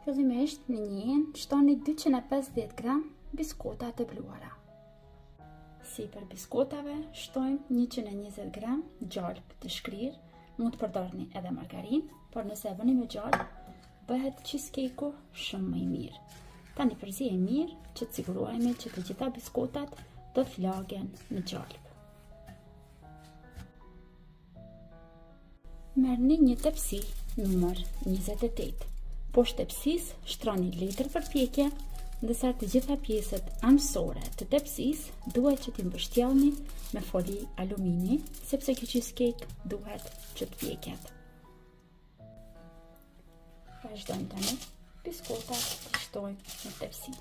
Fillimisht në njën shtoni 250 gram biskota të bluara. Si për biskotave, shtojmë 120 gram gjalp të shkrirë, mund të përdorni edhe margarin, por nëse e bëni me gjalp, bëhet cheesecake-u shumë më i mirë. Tani përzije mirë që të sigurohemi që të gjitha biskotat do të lagen në gjalp. Merrni një tepsi numër 28. Poshtë tepsisë shtroni letër për pjekje, ndërsa të gjitha pjesët anësore të tepsisë duhet që t'i mbështjellni me foli alumini, sepse kjo cheesecake duhet që të pjeket. Vazhdojmë tani biskotat të shtojmë në tepsi.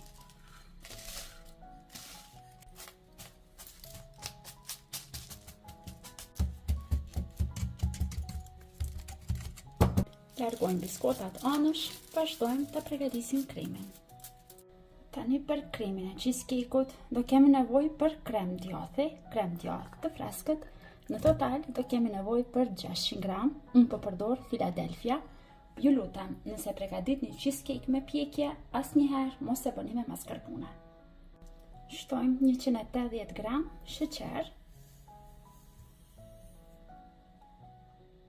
Largojmë biskotat anësh, vazhdojmë të përgatisim kremin. Tani për kremin e cheesecake-ut do kemi nevojë për krem djathi të freskët. Në total do kemi nevojë për 600 gram. Unë po përdor Philadelphia. Ju lutem, nëse përgatitni cheesecake me pjekje, asnjëherë mos e bëni me mascarpone. Shtojmë 180 gram sheqer.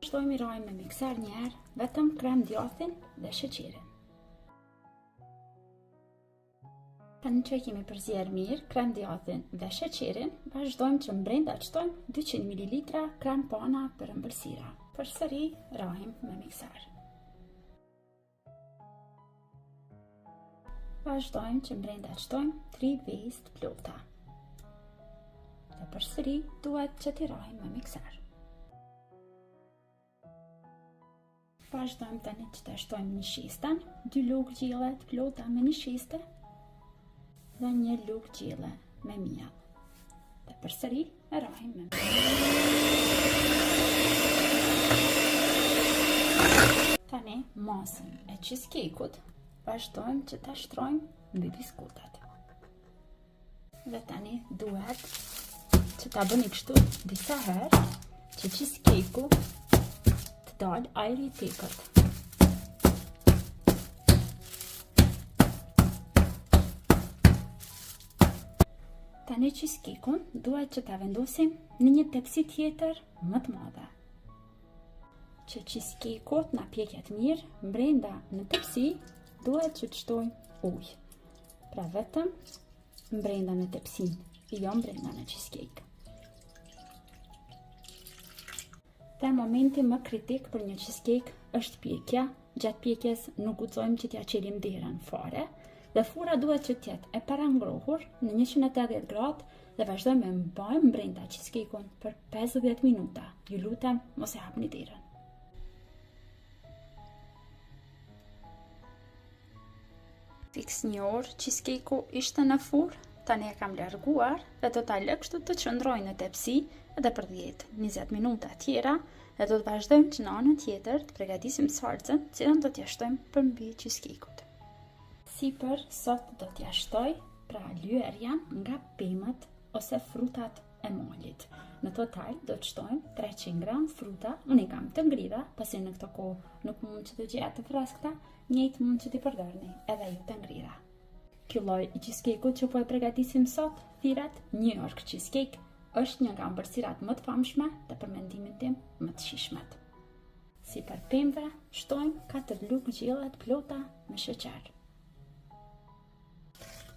Vazhdojmë i rajmë me mikser një herë vetëm krem djathin dhe sheqerin. Tani që kemi përzier mirë krem djathin dhe sheqerin, vazhdojmë që brenda të shtojmë 200 ml krem pana për ëmbëlsira. Përsëri rajmë me mikser. Vazhdojmë që brenda të shtojmë 3 vezë të plota. Dhe përsëri duhet që t'i rajmë me mikser. Vazhdojmë tani që të shtojmë një shisten, 2 lugë gjelle të plota me një shiste dhe 1 lugë gjelle me mijall. Dhe përsëri e rajmë me Tani masën e cheesecake-ut vazhdojmë që ta shtrojmë mbi biskotat. Dhe tani duhet që ta bëni kështu disa herë që cheesecake-u dal ajri i tepërt. Tani cheesecake-un duhet që ta vendosim në një tepsi tjetër më të madhe. Që cheesecake-u na pjeket mirë, brenda në tepsi duhet që të shtojmë ujë. Pra vetëm brenda në tepsin, jo brenda në cheesecake. Dhe momenti më kritik për një cheesecake është pjekja. Gjatë pjekjes nuk guxojmë që t'ja çelim derën fare dhe fura duhet që t'jetë e parangrohur në 180 gradë dhe vazhdojmë me mbajmë brenda cheesecake-un për 50 minuta. Ju lutem mos e hapni derën. Fiks një orë cheesecake-u ishte në furrë, tani e kam larguar dhe do ta lë kështu të qëndrojë në tepsi edhe për 10-20 minuta tjera dhe do të vazhdojmë që në anën tjetër të përgatisim salcën, cilën do t'ja shtojmë përmbi cheesecake-ut. Sipër sot do t'ja shtoj pra lyerja nga pemët ose frutat e molit. Në total do të shtojmë 300 gram fruta. Unë i kam të ngrida, pasi në këto kohë nuk mund që të gjetë të freskëta, njëjtë mund që t'i përdorni edhe ju të ngrida. Ky lloj i cheesecake-ut që po e përgatisim sot, thirret New York cheesecake, është një nga ëmbëlsirat më të famshme dhe për mendimin tim më të shijshmet. Si për pemëve, shtojmë 4 lugë gjelle të plota me sheqer.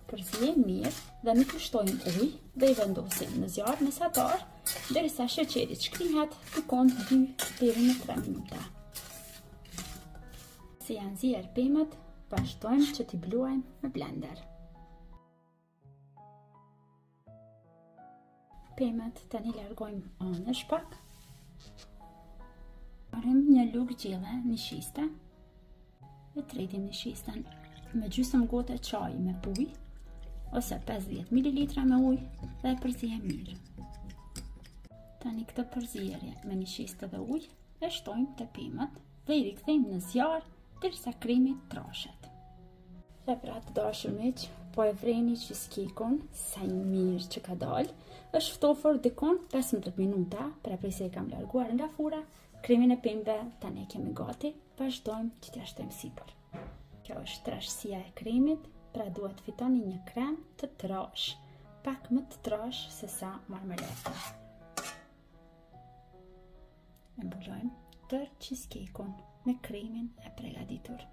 Përzijmë mirë dhe nuk i shtojmë ujë dhe i vendosim në zjarr mesatar derisa sheqeri shkrihet tukon 2 deri në 3 minuta. Si janë zier pemët, vazhdojmë që t'i bluajmë me blender. Pemët tani largojmë anësh pak. Marrim një lugë gjelle në shiste dhe tretim në shisten me gjysmë gote çaji me ujë ose 50 ml me ujë dhe e përzijem mirë. Tani këtë përzierje me një shiste dhe ujë e shtojmë te pemët dhe i rikthejmë në zjarr derisa kremi trashet. Dhe pra të dashur miq, po e vreni cheesecake-un sa i mirë që ka dalë. Është ftofur dikon 15 minuta, pra prej se e kam larguar nga fura, kremin e pemëve tani e kemi gati, vazhdojmë që t'ja shtojmë sipër. Kjo është trashësia e kremit, pra duhet fitoni një krem të trash, pak më të trash se sa marmelata. E mbulojmë tër cheesecake-un me kremin e përgatitur.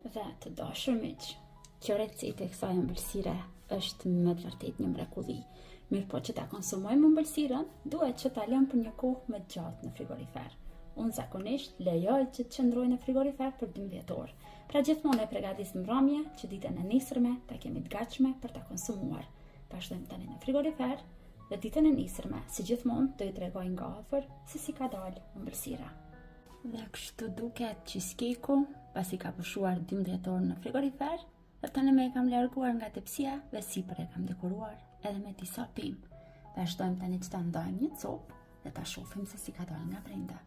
Dhe të dashur miq, kjo recetë e kësaj ëmbëlsire është me të vërtetë një mrekulli. Mirë po që ta konsumojmë ëmbëlsirën, duhet që ta lëmë për një kohë më gjatë në frigorifer. Unë zakonisht lejoj që të qëndrojë në frigorifer për 12 orë. Pra gjithmonë e përgatis mbrëmje që ditën e nesërme ta kemi të gatshme për ta konsumuar. Vazhdojmë tani në frigorifer dhe ditën e nesërme, si gjithmonë, do i tregoj nga afër se si ka dalë ëmbëlsira. Dhe kështu duket cheesecake-u, pasi ka pushuar 12 orë në frigorifer, dhe tani me e kam larguar nga tepsia dhe sipër e kam dekoruar edhe me disa pemë. Vazhdojmë tani që ta ndajmë një copë dhe ta shohim se si ka dalë nga brenda.